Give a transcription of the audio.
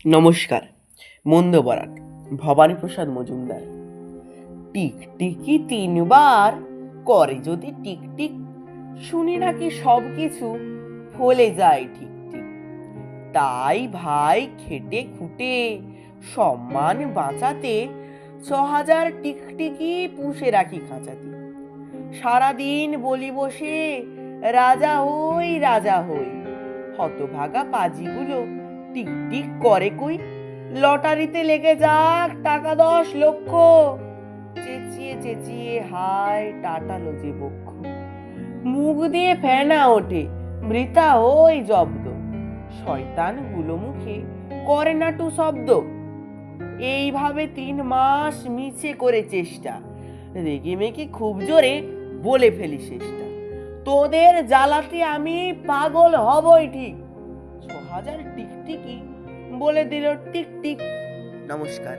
নমস্কার। মন্দ বরাক, ভবানীপ্রসাদ মজুমদার। টিকটিকি তিনবার করে যদি টিকটিক, শুনি নাকি সব কিছু ফলে যায় ঠিক ঠিক। তাই ভাই খেটে খুঁটে সম্মান বাঁচাতে ৬,০০০ টিকটিকি পুষে রাখি খাঁচাতে। সারাদিন বলি বসে রাজা হই রাজা হই, হতভাগা পাজিগুলো টিকটিক করে কই। লটারিতে লেগে যাক টাকা ১০ লক্ষ, চেঁচিয়ে চেঁচিয়ে হায় টাটালো যে বক্ষ। মুখ দিয়ে ফেনা ওঠে মৃতা ওই জব্দ, শয়তান গুলো মুখে করে না টু শব্দ। এইভাবে ৩ মাস মিছে করে চেষ্টা, রেগে মেগে খুব জোরে বলে ফেলি শেষটা। তোদের জ্বালাতে আমি পাগল হবই ঠিক, ৬,০০০ টিকটিকি বলে দিল টিক টিক। নমস্কার।